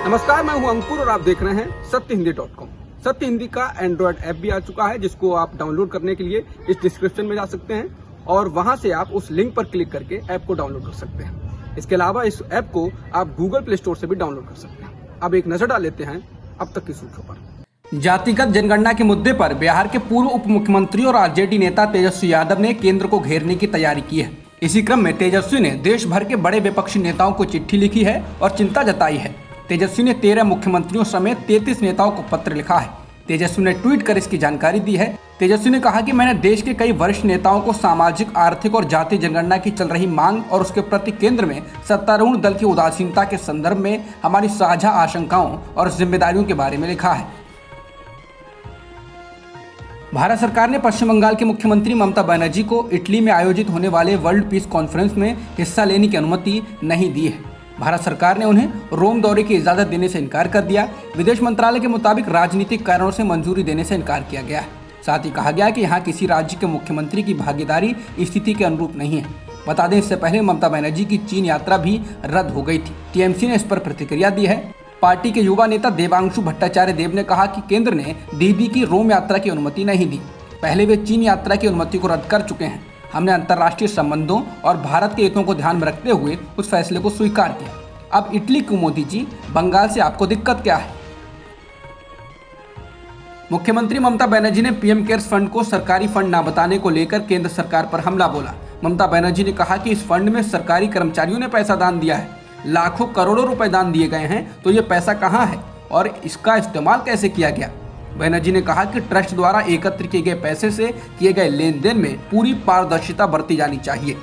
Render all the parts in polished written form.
नमस्कार, मैं हूं अंकुर और आप देख रहे हैं सत्यहिंदी.com। सत्य हिंदी का एंड्रॉयड ऐप भी आ चुका है, जिसको आप डाउनलोड करने के लिए इस डिस्क्रिप्शन में जा सकते हैं और वहां से आप उस लिंक पर क्लिक करके ऐप को डाउनलोड कर सकते हैं। इसके अलावा इस ऐप को आप गूगल प्ले स्टोर से भी डाउनलोड कर सकते हैं। अब एक नजर डाल लेते हैं अब तक की सुर्खियों पर। जातिगत जनगणना के मुद्दे पर बिहार के पूर्व उप मुख्यमंत्री और आरजेडी नेता तेजस्वी यादव ने केंद्र को घेरने की तैयारी की है। इसी क्रम में तेजस्वी ने देश भर के बड़े विपक्षी नेताओं को चिट्ठी लिखी है और चिंता जताई है। तेजस्वी ने 13 मुख्यमंत्रियों समेत 33 नेताओं को पत्र लिखा है। तेजस्वी ने ट्वीट कर इसकी जानकारी दी है। तेजस्वी ने कहा कि मैंने देश के कई वरिष्ठ नेताओं को सामाजिक, आर्थिक और जातीय जनगणना की चल रही मांग और उसके प्रति केंद्र में सत्तारूढ़ दल की उदासीनता के संदर्भ में हमारी साझा आशंकाओं और जिम्मेदारियों के बारे में लिखा है। भारत सरकार ने पश्चिम बंगाल के मुख्यमंत्री ममता बनर्जी को इटली में आयोजित होने वाले वर्ल्ड पीस कॉन्फ्रेंस में हिस्सा लेने की अनुमति नहीं दी है। भारत सरकार ने उन्हें रोम दौरे की इजाजत देने से इनकार कर दिया। विदेश मंत्रालय के मुताबिक राजनीतिक कारणों से मंजूरी देने से इनकार किया गया है। साथ ही कहा गया कि यहाँ किसी राज्य के मुख्यमंत्री की भागीदारी स्थिति के अनुरूप नहीं है। बता दें, इससे पहले ममता बनर्जी की चीन यात्रा भी रद्द हो गई थी। टीएमसी ने इस पर प्रतिक्रिया दी है। पार्टी के युवा नेता देवांशु भट्टाचार्य देव ने कहा कि केंद्र ने दीदी की रोम यात्रा की अनुमति नहीं दी। पहले वे चीन यात्रा की अनुमति को रद्द कर चुके हैं। हमने अंतर्राष्ट्रीय संबंधों और भारत के हितों को ध्यान में रखते हुए उस फैसले को स्वीकार किया। अब इटली क्यों मोदी जी? बंगाल से आपको दिक्कत क्या है? मुख्यमंत्री ममता बनर्जी ने पीएम केयर्स फंड को सरकारी फंड न बताने को लेकर केंद्र सरकार पर हमला बोला। ममता बनर्जी ने कहा कि इस फंड में सरकारी कर्मचारियों ने पैसा दान दिया है। लाखों करोड़ों रुपए दान दिए गए हैं, तो ये पैसा कहाँ है और इसका इस्तेमाल कैसे किया गया? बनर्जी ने कहा कि ट्रस्ट द्वारा एकत्र किए गए पैसे से किए गए लेन देन में पूरी पारदर्शिता बरती जानी चाहिए।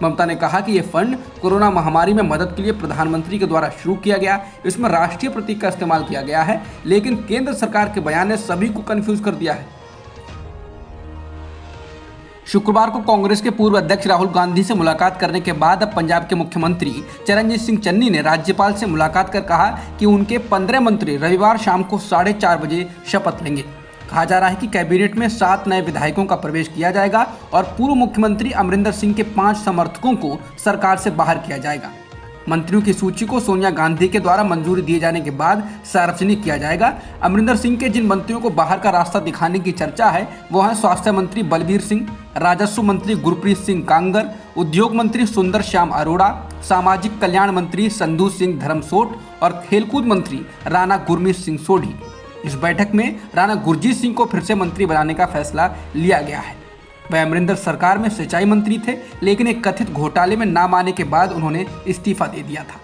ममता ने कहा कि ये फंड कोरोना महामारी में मदद के लिए प्रधानमंत्री के द्वारा शुरू किया गया। इसमें राष्ट्रीय प्रतीक का इस्तेमाल किया गया है, लेकिन केंद्र सरकार के बयान ने सभी को कंफ्यूज कर दिया है। शुक्रवार को कांग्रेस के पूर्व अध्यक्ष राहुल गांधी से मुलाकात करने के बाद अब पंजाब के मुख्यमंत्री चरणजीत सिंह चन्नी ने राज्यपाल से मुलाकात कर कहा कि उनके 15 मंत्री रविवार शाम को 4:30 बजे शपथ लेंगे। कहा जा रहा है कि कैबिनेट में 7 नए विधायकों का प्रवेश किया जाएगा और पूर्व मुख्यमंत्री अमरिंदर सिंह के 5 समर्थकों को सरकार से बाहर किया जाएगा। मंत्रियों की सूची को सोनिया गांधी के द्वारा मंजूरी दिए जाने के बाद सार्वजनिक किया जाएगा। अमरिंदर सिंह के जिन मंत्रियों को बाहर का रास्ता दिखाने की चर्चा है वो हैं स्वास्थ्य मंत्री बलबीर सिंह, राजस्व मंत्री गुरप्रीत सिंह कांगर, उद्योग मंत्री सुंदर श्याम अरोड़ा, सामाजिक कल्याण मंत्री संधू सिंह धर्मसोट और खेलकूद मंत्री राणा गुरमीत सिंह सोढ़ी। इस बैठक में राणा गुरजीत सिंह को फिर से मंत्री बनाने का फैसला लिया गया है। वह अमरिंदर सरकार में सिंचाई मंत्री थे, लेकिन एक कथित घोटाले में नाम आने के बाद उन्होंने इस्तीफा दे दिया था।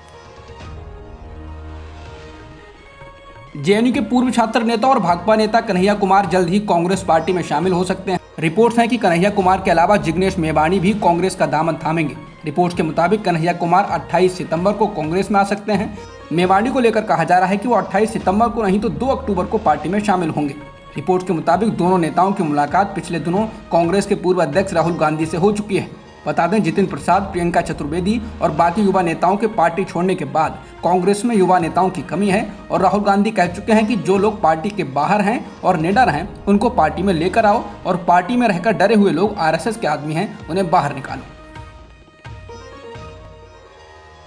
जेएनयू के पूर्व छात्र नेता और भाकपा नेता कन्हैया कुमार जल्द ही कांग्रेस पार्टी में शामिल हो सकते हैं। रिपोर्ट्स हैं कि कन्हैया कुमार के अलावा जिग्नेश मेवाणी भी कांग्रेस का दामन थामेंगे। रिपोर्ट्स के मुताबिक कन्हैया कुमार 28 सितंबर को कांग्रेस में आ सकते हैं। मेवाणी को लेकर कहा जा रहा है कि वो 28 सितंबर को नहीं तो 2 अक्टूबर को पार्टी में शामिल होंगे। रिपोर्ट के मुताबिक दोनों नेताओं की मुलाकात पिछले दिनों कांग्रेस के पूर्व अध्यक्ष राहुल गांधी से हो चुकी है। बता दें, जितिन प्रसाद, प्रियंका चतुर्वेदी और बाकी युवा नेताओं के पार्टी छोड़ने के बाद कांग्रेस में युवा नेताओं की कमी है और राहुल गांधी कह चुके हैं कि जो लोग पार्टी के बाहर हैं और निडर हैं उनको पार्टी में लेकर आओ और पार्टी में रहकर डरे हुए लोग आरएसएस के आदमी हैं उन्हें बाहर निकालो।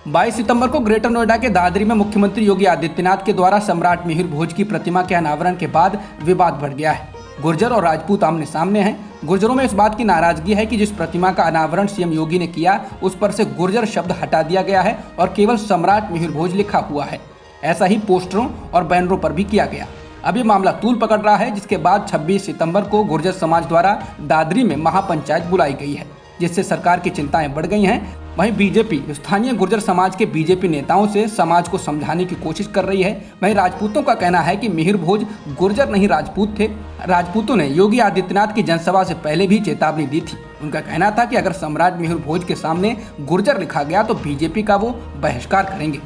22 सितंबर को ग्रेटर नोएडा के दादरी में मुख्यमंत्री योगी आदित्यनाथ के द्वारा सम्राट मिहिर भोज की प्रतिमा के अनावरण के बाद विवाद बढ़ गया है। गुर्जर और राजपूत आमने सामने हैं। गुर्जरों में इस बात की नाराजगी है कि जिस प्रतिमा का अनावरण सीएम योगी ने किया उस पर से गुर्जर शब्द हटा दिया गया है और केवल सम्राट मिहिर भोज लिखा हुआ है। ऐसा ही पोस्टरों और बैनरों पर भी किया गया। अब ये मामला तूल पकड़ रहा है, जिसके बाद 26 सितंबर को गुर्जर समाज द्वारा दादरी में महापंचायत बुलाई गई है, जिससे सरकार की चिंताएं बढ़ गई हैं। वहीं बीजेपी स्थानीय गुर्जर समाज के बीजेपी नेताओं से समाज को समझाने की कोशिश कर रही है। वहीं राजपूतों का कहना है कि मिहिर भोज गुर्जर नहीं राजपूत थे। राजपूतों ने योगी आदित्यनाथ की जनसभा से पहले भी चेतावनी दी थी। उनका कहना था कि अगर सम्राट मिहिर भोज के सामने गुर्जर लिखा गया तो बीजेपी का वो बहिष्कार करेंगे।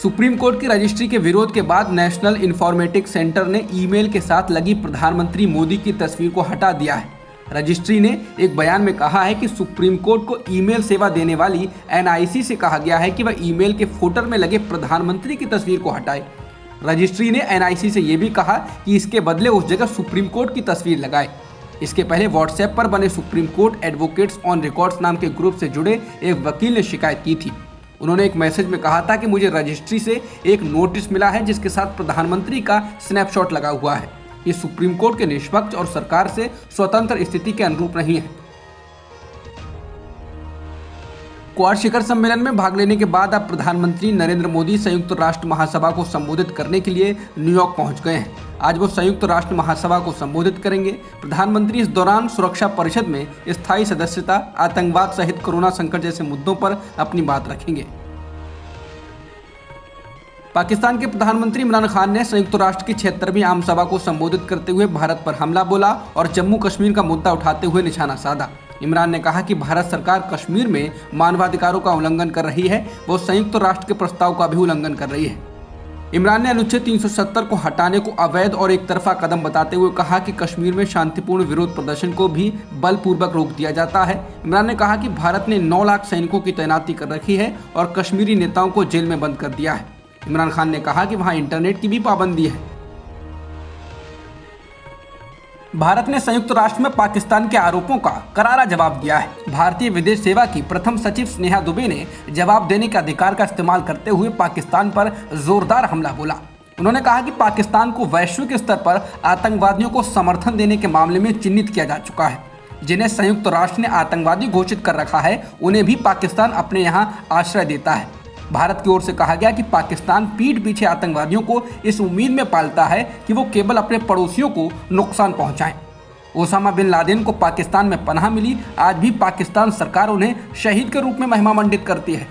सुप्रीम कोर्ट की रजिस्ट्री के विरोध के बाद नेशनल इंफॉर्मेटिक्स सेंटर ने ईमेल के साथ लगी प्रधानमंत्री मोदी की तस्वीर को हटा दिया है। रजिस्ट्री ने एक बयान में कहा है कि सुप्रीम कोर्ट को ईमेल सेवा देने वाली एनआईसी से कहा गया है कि वह ईमेल के फुटर में लगे प्रधानमंत्री की तस्वीर को हटाए। रजिस्ट्री ने एनआईसी से यह भी कहा कि इसके बदले उस जगह सुप्रीम कोर्ट की तस्वीर लगाए। इसके पहले व्हाट्सएप पर बने supreme court advocates on records नाम के ग्रुप से जुड़े एक वकील ने शिकायत की थी। उन्होंने एक मैसेज में कहा था कि मुझे रजिस्ट्री से एक नोटिस मिला है जिसके साथ प्रधानमंत्री का स्नैपशॉट लगा हुआ है। ये सुप्रीम कोर्ट के निष्पक्ष और सरकार से स्वतंत्र स्थिति के अनुरूप नहीं है। क्वाड शिखर सम्मेलन में भाग लेने के बाद अब प्रधानमंत्री नरेंद्र मोदी संयुक्त राष्ट्र महासभा को संबोधित करने के लिए न्यूयॉर्क पहुंच गए हैं। आज वो संयुक्त राष्ट्र महासभा को संबोधित करेंगे। प्रधानमंत्री इस दौरान सुरक्षा परिषद में स्थायी सदस्यता, आतंकवाद सहित कोरोना संकट जैसे मुद्दों पर अपनी बात रखेंगे। पाकिस्तान के प्रधानमंत्री इमरान खान ने संयुक्त राष्ट्र की 76वीं आम सभा को संबोधित करते हुए भारत पर हमला बोला और जम्मू कश्मीर का मुद्दा उठाते हुए निशाना साधा। इमरान ने कहा कि भारत सरकार कश्मीर में मानवाधिकारों का उल्लंघन कर रही है, वो संयुक्त राष्ट्र के प्रस्ताव का भी उल्लंघन कर रही है। इमरान ने अनुच्छेद 370 को हटाने को अवैध और एक तरफा कदम बताते हुए कहा कि कश्मीर में शांतिपूर्ण विरोध प्रदर्शन को भी बलपूर्वक रोक दिया जाता है। इमरान ने कहा कि भारत ने 9 लाख सैनिकों की तैनाती कर रखी है और कश्मीरी नेताओं को जेल में बंद कर दिया है। इमरान खान ने कहा कि वहां इंटरनेट की भी पाबंदी है। भारत ने संयुक्त राष्ट्र में पाकिस्तान के आरोपों का करारा जवाब दिया है। भारतीय विदेश सेवा की प्रथम सचिव स्नेहा दुबे ने जवाब देने के अधिकार का इस्तेमाल करते हुए पाकिस्तान पर जोरदार हमला बोला। उन्होंने कहा कि पाकिस्तान को वैश्विक स्तर पर आतंकवादियों को समर्थन देने के मामले में चिन्हित किया जा चुका है। जिन्हें संयुक्त राष्ट्र ने आतंकवादी घोषित कर रखा है, उन्हें भी पाकिस्तान अपने यहाँ आश्रय देता है। भारत की ओर से कहा गया कि पाकिस्तान पीठ पीछे आतंकवादियों को इस उम्मीद में पालता है कि वो केवल अपने पड़ोसियों को नुकसान पहुंचाएं। ओसामा बिन लादेन को पाकिस्तान में पनाह मिली, आज भी पाकिस्तान सरकार उन्हें शहीद के रूप में महिमा मंडित करती है।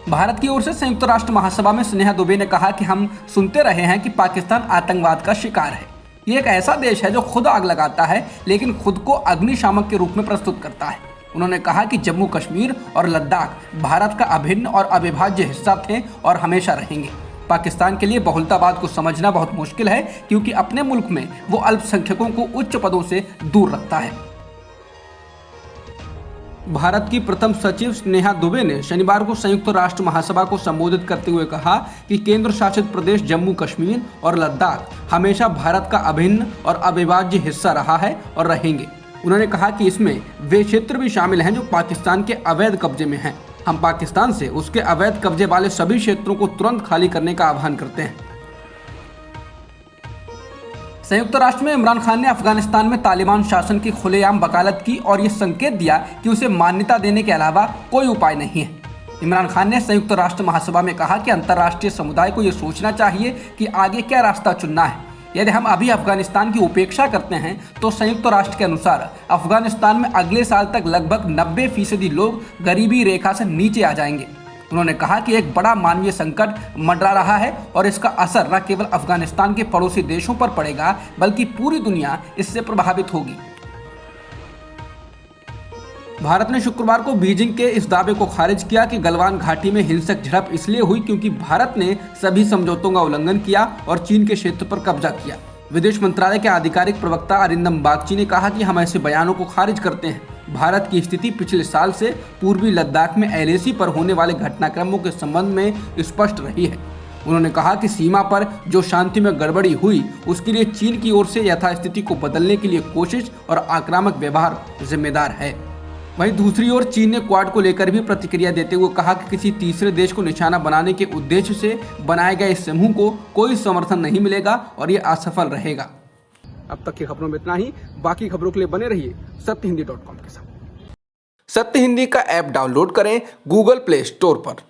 भारत की ओर से संयुक्त राष्ट्र महासभा में स्नेहा दुबे ने कहा कि हम सुनते रहे हैं कि पाकिस्तान आतंकवाद का शिकार है। ये एक ऐसा देश है जो खुद आग लगाता है लेकिन खुद को अग्निशामक के रूप में प्रस्तुत करता है। उन्होंने कहा कि जम्मू कश्मीर और लद्दाख भारत का अभिन्न और अविभाज्य हिस्सा थे और हमेशा रहेंगे। पाकिस्तान के लिए बहुलतावाद को समझना बहुत मुश्किल है क्योंकि अपने मुल्क में वो अल्पसंख्यकों को उच्च पदों से दूर रखता है। भारत की प्रथम सचिव स्नेहा दुबे ने शनिवार को संयुक्त राष्ट्र महासभा को संबोधित करते हुए कहा कि केंद्र शासित प्रदेश जम्मू कश्मीर और लद्दाख हमेशा भारत का अभिन्न और अविभाज्य हिस्सा रहा है और रहेंगे। उन्होंने कहा कि इसमें वे क्षेत्र भी शामिल हैं जो पाकिस्तान के अवैध कब्जे में हैं। हम पाकिस्तान से उसके अवैध कब्जे वाले सभी क्षेत्रों को तुरंत खाली करने का आह्वान करते हैं। संयुक्त राष्ट्र में इमरान खान ने अफगानिस्तान में तालिबान शासन की खुलेआम वकालत की और ये संकेत दिया कि उसे मान्यता देने के अलावा कोई उपाय नहीं है। इमरान खान ने संयुक्त राष्ट्र महासभा में कहा कि अंतर्राष्ट्रीय समुदाय को ये सोचना चाहिए कि आगे क्या रास्ता चुनना है। यदि हम अभी अफगानिस्तान की उपेक्षा करते हैं तो संयुक्त राष्ट्र के अनुसार अफगानिस्तान में अगले साल तक लगभग 90% लोग गरीबी रेखा से नीचे आ जाएंगे। उन्होंने कहा कि एक बड़ा मानवीय संकट मंडरा रहा है और इसका असर न केवल अफगानिस्तान के पड़ोसी देशों पर पड़ेगा बल्कि पूरी दुनिया इससे प्रभावित होगी। भारत ने शुक्रवार को बीजिंग के इस दावे को खारिज किया कि गलवान घाटी में हिंसक झड़प इसलिए हुई क्योंकि भारत ने सभी समझौतों का उल्लंघन किया और चीन के क्षेत्र पर कब्जा किया। विदेश मंत्रालय के आधिकारिक प्रवक्ता अरिंदम बागची ने कहा कि हम ऐसे बयानों को खारिज करते हैं। भारत की स्थिति पिछले साल से पूर्वी लद्दाख में LAC पर होने वाले घटनाक्रमों के संबंध में स्पष्ट रही है। उन्होंने कहा कि सीमा पर जो शांति में गड़बड़ी हुई उसके लिए चीन की ओर से यथास्थिति को बदलने के लिए कोशिश और आक्रामक व्यवहार जिम्मेदार है। वहीं दूसरी ओर चीन ने क्वाड को लेकर भी प्रतिक्रिया देते हुए कहा कि किसी तीसरे देश को निशाना बनाने के उद्देश्य से बनाए गए इस समूह को कोई समर्थन नहीं मिलेगा और ये असफल रहेगा। अब तक की खबरों में इतना ही। बाकी खबरों के लिए बने रहिए सत्यहिंदी.com के साथ। सत्य हिंदी का ऐप डाउनलोड करें गूगल प्ले स्टोर पर।